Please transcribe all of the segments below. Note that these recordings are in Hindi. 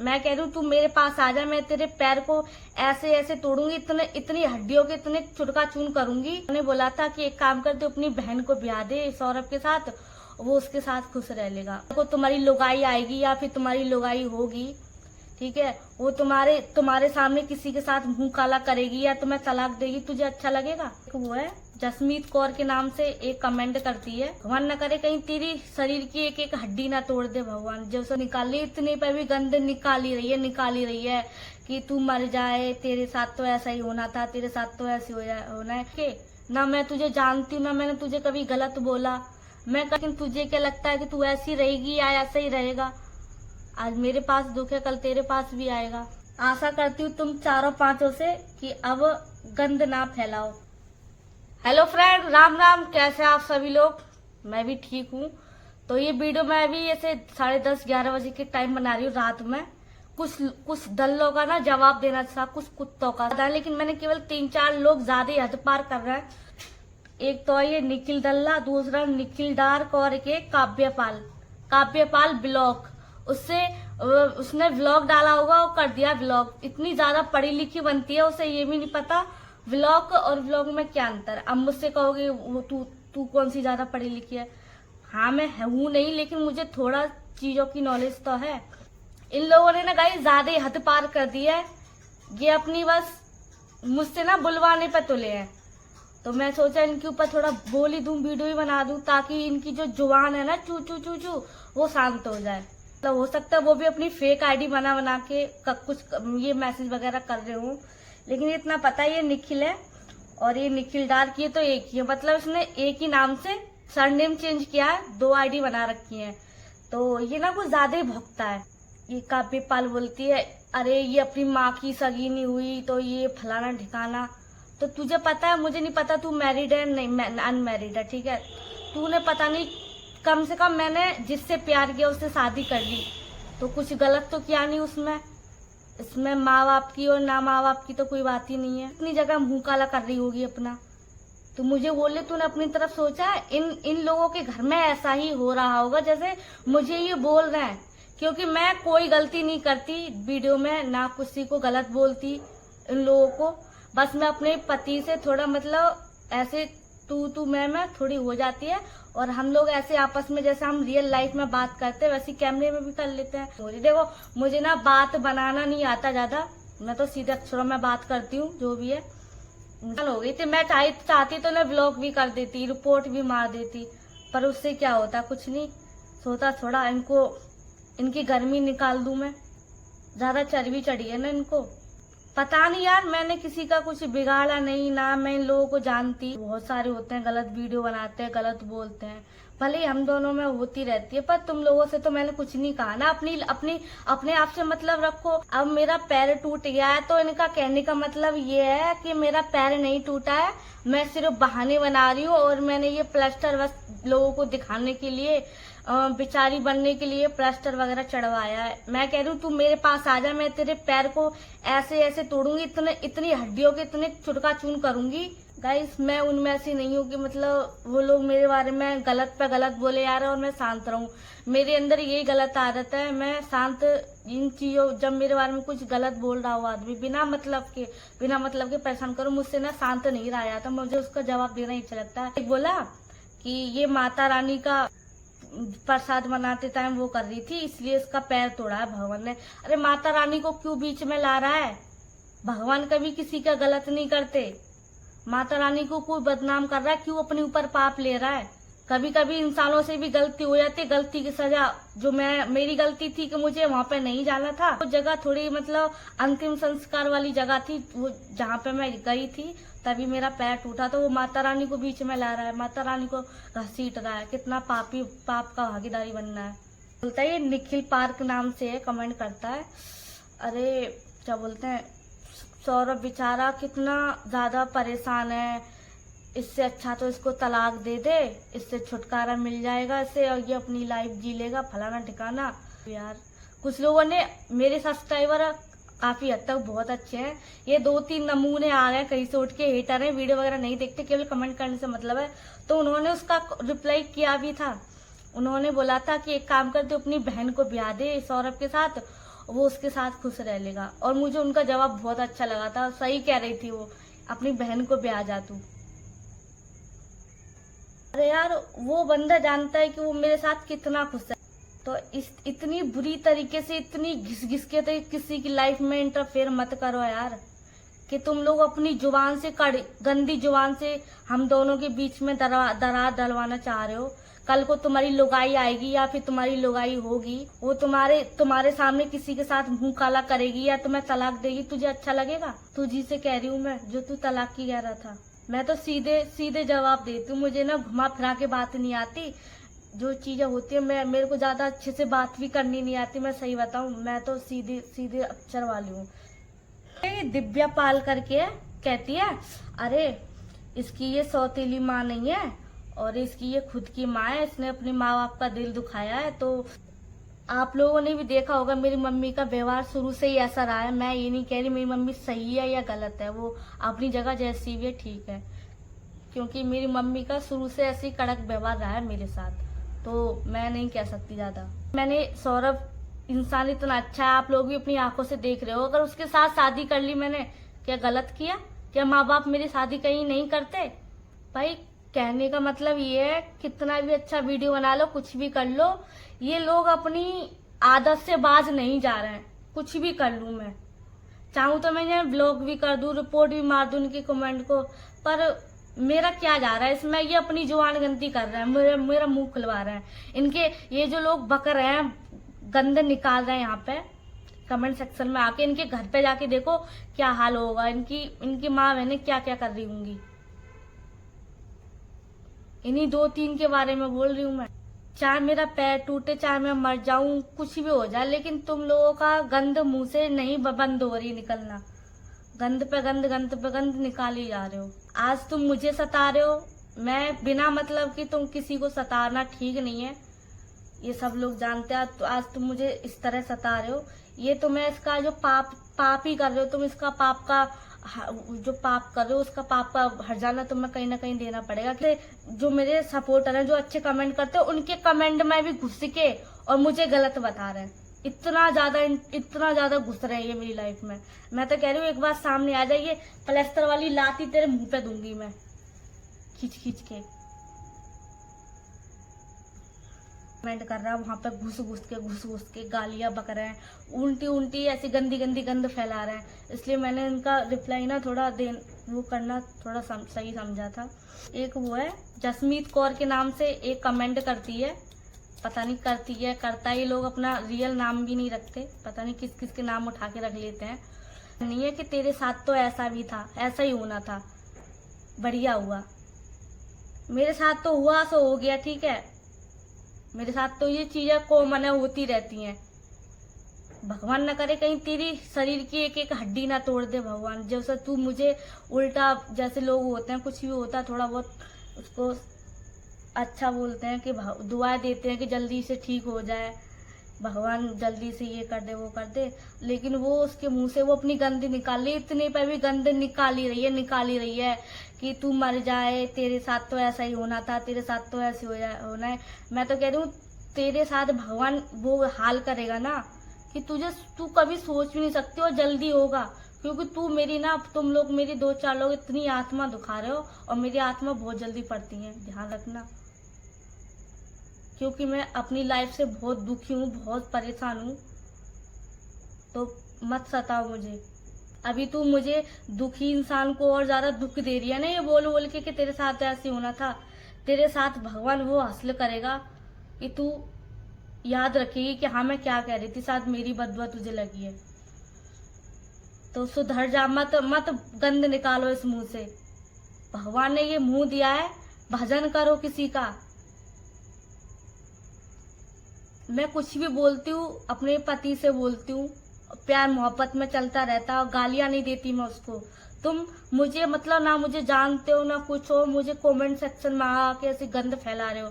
मैं कह रही हूँ तू मेरे पास आ जा, मैं तेरे पैर को ऐसे ऐसे तोड़ूंगी, इतनी हड्डियों के इतने चुटका चून करूंगी। उन्होंने बोला था कि एक काम कर, तू अपनी बहन को ब्याह दे सौरभ के साथ, वो उसके साथ खुश रह लेगा। तो तुम्हारी लुगाई आएगी या फिर तुम्हारी लुगाई होगी, ठीक है, वो तुम्हारे सामने किसी के साथ मुंह काला करेगी या तुम्हें तलाक देगी, तुझे अच्छा लगेगा? वो है जसमीत कौर के नाम से एक कमेंट करती है, भगवान न करे कहीं तेरी शरीर की एक एक हड्डी ना तोड़ दे भगवान। जब से निकाली इतने पे भी गंद निकाल ही रही है कि तू मर जाए, तेरे साथ तो ऐसा ही होना था, तेरे साथ तो ऐसे होना है कि ना मैं तुझे जानती हूँ, ना मैंने तुझे कभी गलत बोला। लेकिन तुझे क्या लगता है कि तू ऐसी रहेगी या ऐसा ही रहेगा? आज मेरे पास दुख है, कल तेरे पास भी आएगा। आशा करती हूँ तुम चारों पांचों से कि अब गंद ना फैलाओ। हेलो फ्रेंड, राम राम, कैसे आप सभी लोग? मैं भी ठीक हूँ। तो ये वीडियो मैं अभी ऐसे 10:30-11 बजे के टाइम बना रही हूँ रात में। कुछ दल्लों का ना जवाब देना था, कुछ कुत्तों का, लेकिन मैंने केवल 3-4 लोग ज्यादा ही हद पार कर रहे हैं। एक तो ये निखिल दल्ला, दूसरा निखिल डार्क और एक काव्यपाल ब्लॉग। उसने व्लॉग डाला होगा, वो कर दिया व्लॉग। इतनी ज्यादा पढ़ी लिखी बनती है, उसे ये भी नहीं पता व्लॉग और व्लॉग में क्या अंतर। अब मुझसे कहोगे वो तू कौन सी ज्यादा पढ़ी लिखी है? हाँ मैं हूँ नहीं, लेकिन मुझे थोड़ा चीजों की नॉलेज तो है। इन लोगों ने ना गाइस ज्यादा ही हद पार कर दी है। ये अपनी बस मुझसे ना बुलवाने पे तुले हैं, तो मैं सोचा इनके ऊपर थोड़ा बोल ही दूं, वीडियो ही बना दूं, ताकि इनकी जो जुबान है ना चू चू चू चू वो शांत हो जाए। तो हो सकता है वो भी अपनी फेक आईडी बना के कुछ ये मैसेज वगैरह कर रहे हो, लेकिन इतना पता है ये निखिल है और ये निखिल डार्क, ये तो एक ही है। मतलब इसने एक ही नाम से सरनेम चेंज किया है, 2 आईडी बना रखी है। तो ये ना कुछ ज्यादा ही भौंकता है। ये काव्यपाल बोलती है अरे ये अपनी माँ की सगी नहीं हुई तो ये फलाना ठिकाना। तो तुझे पता है, मुझे नहीं पता तू मैरिड है नहीं अनमैरिड है, ठीक है। तूने पता नहीं, कम से कम मैंने जिससे प्यार किया उससे शादी कर ली, तो कुछ गलत तो किया नहीं उसमें। इसमें माँ बाप की और ना माँ बाप की तो कोई बात ही नहीं है। इतनी जगह मुंह काला कर रही होगी अपना। तो मुझे बोले तूने अपनी तरफ सोचा है? इन लोगों के घर में ऐसा ही हो रहा होगा जैसे मुझे ये बोल रहे हैं, क्योंकि मैं कोई गलती नहीं करती वीडियो में, ना किसी को गलत बोलती इन लोगों को। बस मैं अपने पति से थोड़ा मतलब ऐसे तू मैं थोड़ी हो जाती है, और हम लोग ऐसे आपस में जैसे हम रियल लाइफ में बात करते हैं वैसे कैमरे में भी कर लेते हैं। तो देखो मुझे ना बात बनाना नहीं आता ज्यादा, मैं तो सीधे अक्षरों में बात करती हूँ जो भी है। हो गई थी, मैं चाहती तो मैं व्लॉग भी कर देती, रिपोर्ट भी मार देती, पर उससे क्या होता, कुछ नहीं सोता। थोड़ा इनकी गर्मी निकाल दूं मैं, ज्यादा चर्बी चढ़ी है ना इनको। पता नहीं यार, मैंने किसी का कुछ बिगाड़ा नहीं, ना मैं इन लोगों को जानती। बहुत सारे होते हैं गलत वीडियो बनाते हैं, गलत बोलते हैं, भले ही हम दोनों में होती रहती है, पर तुम लोगों से तो मैंने कुछ नहीं कहा ना। अपने आप से मतलब रखो। अब मेरा पैर टूट गया है तो इनका कहने का मतलब ये है कि मेरा पैर नहीं टूटा है, मैं सिर्फ बहाने बना रही हूँ, और मैंने ये प्लास्टर बस लोगों को दिखाने के लिए, बेचारी बनने के लिए प्लास्टर वगैरह चढ़वाया है। मैं कह रही हूँ तू मेरे पास आ जा, मैं तेरे पैर को ऐसे ऐसे तोड़ूंगी, इतनी हड्डियों के इतने चुटका चून करूंगी। गाइस मैं उनमें ऐसी नहीं हूँ कि मतलब वो लोग मेरे बारे में गलत पे गलत बोले यार और मैं शांत रहूं। मेरे अंदर यही गलत आदत है, मैं शांत इन चीजों, जब मेरे बारे में कुछ गलत बोल रहा हो आदमी बिना मतलब के परेशान करो, मुझसे ना शांत नहीं रहा जाता, मुझे उसका जवाब देना ही अच्छा लगता है। एक बोला कि ये माता रानी का प्रसाद बनाते टाइम वो कर रही थी इसलिए इसका पैर तोड़ा है भगवान ने। अरे माता रानी को क्यों बीच में ला रहा है? भगवान कभी किसी का गलत नहीं करते। माता रानी को कोई बदनाम कर रहा है, क्यों अपने ऊपर पाप ले रहा है? कभी कभी इंसानों से भी गलती हो जाती है, गलती की सजा जो मेरी गलती थी कि मुझे वहां पे नहीं जाना था। वो जगह थोड़ी मतलब अंतिम संस्कार वाली जगह थी, वो जहाँ पे मैं गई थी तभी मेरा पैर टूटा, तो वो माता रानी को बीच में ला रहा है, माता रानी को घसीट रहा है। कितना पाप का भागीदारी बनना है। बोलता है ये निखिल पार्क नाम से कमेंट करता है, अरे क्या बोलते हैं, सौरभ बेचारा कितना ज्यादा परेशान है, इससे अच्छा तो इसको तलाक दे दे, इससे छुटकारा मिल जाएगा इससे, और ये अपनी लाइफ जी लेगा फलाना ठिकाना। यार कुछ लोगों ने, मेरे सब्सक्राइबर काफी हद तक बहुत अच्छे हैं, ये 2-3 नमूने आ गए कहीं से उठ के, हेटर हैं, वीडियो वगैरह नहीं देखते, केवल कमेंट करने से मतलब है। तो उन्होंने उसका रिप्लाई किया भी था। उन्होंने बोला था कि एक काम कर, तू अपनी बहन को ब्याह दे सौरभ के साथ, वो उसके साथ खुश रह लेगा। और मुझे उनका जवाब बहुत अच्छा लगा था, सही कह रही थी वो, अपनी बहन को ब्याह जा तू। अरे यार, वो बंदा जानता है कि वो मेरे साथ कितना खुश है, तो इतनी बुरी तरीके से, इतनी घिस घिस के तो किसी की लाइफ में इंटरफेयर मत करो यार, कि तुम लोग अपनी जुबान से गंदी जुबान से हम दोनों के बीच में दरार डलवाना चाह रहे हो। कल को तुम्हारी लुगाई आएगी या फिर तुम्हारी लुगाई होगी, वो तुम्हारे सामने किसी के साथ मुंह काला करेगी या तुम्हें तलाक देगी, तुझे अच्छा लगेगा? तुझी से कह रही हूँ मैं, जो तू तलाक की कह रहा था। मैं तो सीधे सीधे जवाब देती हूँ, मुझे ना घुमा फिरा के बात नहीं आती। जो चीजें होती है, मेरे को ज्यादा अच्छे से बात भी करनी नहीं आती, मैं सही बताऊं, मैं तो सीधे सीधे अक्षर वाली हूँ। दिव्या पाल करके कहती है, अरे इसकी ये सौतेली माँ नहीं है और इसकी ये खुद की माँ है, इसने अपने माँ बाप का दिल दुखाया है। तो आप लोगों ने भी देखा होगा, मेरी मम्मी का व्यवहार शुरू से ही ऐसा रहा है। मैं ये नहीं कह रही मेरी मम्मी सही है या गलत है, वो अपनी जगह जैसी भी है ठीक है, क्योंकि मेरी मम्मी का शुरू से ऐसे ही कड़क व्यवहार रहा है मेरे साथ, तो मैं नहीं कह सकती ज्यादा। मैंने सौरभ इंसान इतना अच्छा है, आप लोग भी अपनी आंखों से देख रहे हो, अगर उसके साथ शादी कर ली मैंने, क्या गलत किया? क्या माँ बाप मेरी शादी कहीं नहीं करते? भाई कहने का मतलब ये है, कितना भी अच्छा वीडियो बना लो, कुछ भी कर लो, ये लोग अपनी आदत से बाज नहीं जा रहे हैं। कुछ भी कर लूं मैं, चाहूं तो मैं यहाँ ब्लॉग भी कर दूं, रिपोर्ट भी मार दूं उनके कमेंट को, पर मेरा क्या जा रहा है इसमें? ये अपनी जुबान गंदी कर रहे हैं, मेरा मुंह खुलवा रहे हैं। इनके ये जो लोग बक रहे हैं, गंदे निकाल रहे हैं यहाँ पे कमेंट सेक्शन में आके, इनके घर पे जाके देखो क्या हाल होगा। इनकी माँ बहनें क्या क्या कर रही होंगी। इन्हीं 2-3 के बारे में बोल रही हूँ मैं। चाहे मेरा पैर टूटे, चाहे मैं मर जाऊं, कुछ भी हो जाए, लेकिन तुम लोगों का गंद मुंह से नहीं बंद हो रही निकलना। गंद पे गंद निकाल ही जा रहे हो। आज तुम मुझे सता रहे हो, मैं बिना मतलब कि तुम किसी को सताना ठीक नहीं है, ये सब लोग जानते हैं। तो आज तुम मुझे इस तरह सता रहे हो, ये तुम्हें इसका जो पाप ही कर रहे हो तुम, इसका पाप का जो पाप कर रहे हो उसका पाप का हर्जाना तुम्हें कहीं ना कहीं देना पड़ेगा। कि जो मेरे सपोर्टर हैं, जो अच्छे कमेंट करते हैं, उनके कमेंट में भी घुस के और मुझे गलत बता रहे हैं। इतना ज्यादा घुस रहे हैं ये मेरी लाइफ में। मैं तो कह रही हूँ एक बार सामने आ जाइए, प्लास्टर वाली लाठी तेरे मुंह पे दूंगी मैं, खींच के। कमेंट कर रहा है वहां पे घुस के गालियां बक रहे हैं, उल्टी ऐसी गंदी गंद फैला रहे हैं। इसलिए मैंने इनका रिप्लाई ना वो करना थोड़ा सही समझा था। एक वो है जसमीत कौर के नाम से एक कमेंट करती है, पता नहीं करती है करता है, ये लोग अपना रियल नाम भी नहीं रखते, पता नहीं किस किस के नाम उठा के रख लेते हैं। नहीं है कि तेरे साथ तो ऐसा भी था, ऐसा ही होना था, बढ़िया हुआ। मेरे साथ तो हुआ सो हो गया, ठीक है, मेरे साथ तो ये चीजें कॉमन होती रहती हैं। भगवान न करे कहीं तेरी शरीर की एक एक हड्डी ना तोड़ दे भगवान। जैसे तू मुझे उल्टा, जैसे लोग होते हैं, कुछ भी होता है थोड़ा बहुत उसको अच्छा बोलते हैं कि दुआएं देते हैं कि जल्दी से ठीक हो जाए, भगवान जल्दी से ये कर दे वो कर दे, लेकिन वो उसके मुंह से वो अपनी गंदी निकाल रही, इतने पे भी गंद निकाल ही रही है कि तू मर जाए, तेरे साथ तो ऐसा ही होना था, तेरे साथ तो ऐसे होना है। मैं तो कह रही हूँ तेरे साथ भगवान वो हाल करेगा ना कि तू कभी सोच भी नहीं सकती, और जल्दी होगा, क्योंकि तुम लोग मेरी 2-4 लोग इतनी आत्मा दुखा रहे हो, और मेरी आत्मा बहुत जल्दी पड़ती है, ध्यान रखना। क्योंकि मैं अपनी लाइफ से बहुत दुखी हूँ, बहुत परेशान हूँ, तो मत सताओ मुझे। अभी तू मुझे दुखी इंसान को और ज्यादा दुख दे रही है ना, ये बोल के कि तेरे साथ ऐसे होना था। तेरे साथ भगवान वो हासिल करेगा कि तू याद रखेगी कि हाँ मैं क्या कह रही थी, शायद मेरी बददुआ तुझे लगी है। तो सुधर जा, मत गंद निकालो इस मुंह से। भगवान ने ये मुंह दिया है, भजन करो किसी का। मैं कुछ भी बोलती हूँ अपने पति से बोलती हूँ, प्यार मोहब्बत में चलता रहता है, गालियां नहीं देती मैं उसको। तुम मुझे मतलब ना मुझे जानते हो ना कुछ हो, मुझे कमेंट सेक्शन में आके ऐसी गंद फैला रहे हो,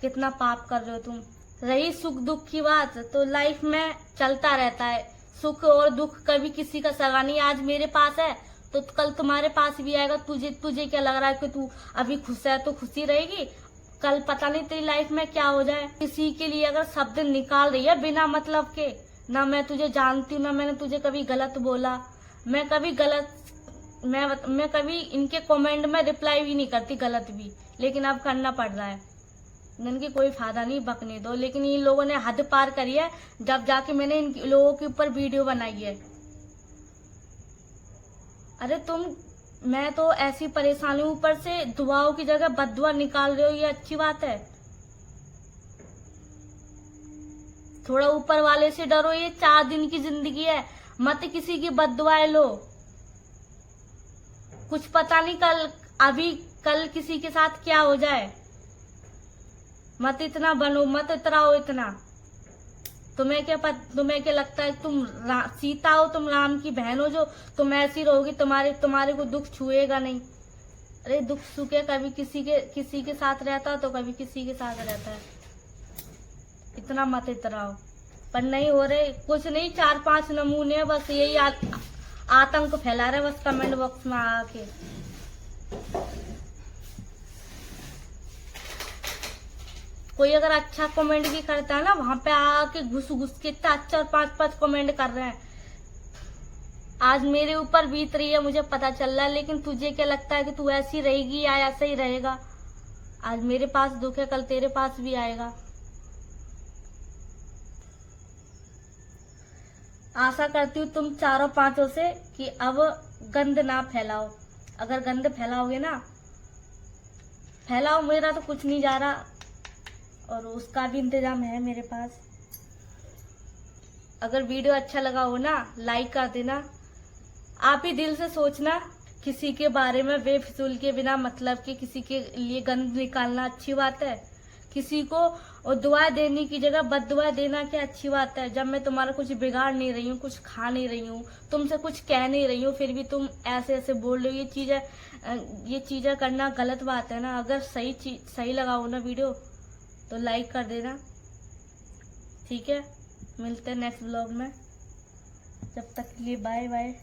कितना पाप कर रहे हो तुम। रही सुख दुख की बात, तो लाइफ में चलता रहता है, सुख और दुख कभी किसी का सगा नहीं। आज मेरे पास है तो कल तुम्हारे पास भी आएगा। तुझे क्या लग रहा है कि तू अभी खुश है तो खुशी रहेगी, कल पता नहीं तेरी लाइफ में क्या हो जाए। किसी के लिए अगर शब्द निकाल रही है बिना मतलब के, ना मैं तुझे जानती हूँ, ना मैंने तुझे कभी गलत बोला। मैं कभी इनके कमेंट में रिप्लाई भी नहीं करती, गलत भी, लेकिन अब करना पड़ रहा है। इनकी कोई फायदा नहीं, बकने दो। लेकिन इन लोगों ने हद पार करी है, जब जाके मैंने इन लोगों के ऊपर वीडियो बनाई है। अरे मैं तो ऐसी परेशानी, ऊपर से दुआओं की जगह बद्दुआ निकाल रहे हो, ये अच्छी बात है? थोड़ा ऊपर वाले से डरो, ये 4 दिन की जिंदगी है, मत किसी की बद्दुआएं लो। कुछ पता नहीं कल किसी के साथ क्या हो जाए। मत इतना बनो, मत इतराओ इतना। तुम्हें क्या लगता है तुम सीता हो, तुम राम की बहन हो, जो तुम ऐसी रहोगी, तुम्हारे को दुख छुएगा नहीं। अरे दुख सुखे कभी किसी के साथ रहता तो कभी किसी के साथ रहता है। इतना मत इतराओ। पर नहीं हो रहे कुछ नहीं, 4-5 नमूने बस यही आतंक फैला रहे बस कमेंट बॉक्स में आके। कोई अगर अच्छा कमेंट भी करता है ना, वहां पे आके घुस के इतना अच्छा और 5-5 कमेंट कर रहे हैं। आज मेरे ऊपर बीत रही है, मुझे पता चल रहा है, लेकिन तुझे क्या लगता है कि तू ऐसी रहेगी या ऐसा ही रहेगा? आज मेरे पास दुख है, कल तेरे पास भी आएगा। आशा करती हूँ तुम 4-5 से कि अब गंद ना फैलाओ। अगर गंद फैलाओगे ना, फैलाओ, मेरा तो कुछ नहीं जा रहा और उसका भी इंतजाम है मेरे पास। अगर वीडियो अच्छा लगा हो ना, लाइक कर देना। आप ही दिल से सोचना, किसी के बारे में बेफिजूल के बिना मतलब के किसी के लिए गंद निकालना अच्छी बात है? किसी को दुआ देने की जगह बद्दुआ देना क्या अच्छी बात है? जब मैं तुम्हारा कुछ बिगाड़ नहीं रही हूँ, कुछ खा नहीं रही हूँ, तुमसे कुछ कह नहीं रही हूँ, फिर भी तुम ऐसे बोल रहे हो। ये चीजें करना गलत बात है ना। अगर सही लगा हो ना वीडियो तो लाइक कर देना, ठीक है? मिलते हैं नेक्स्ट व्लॉग में, जब तक के लिए बाय बाय।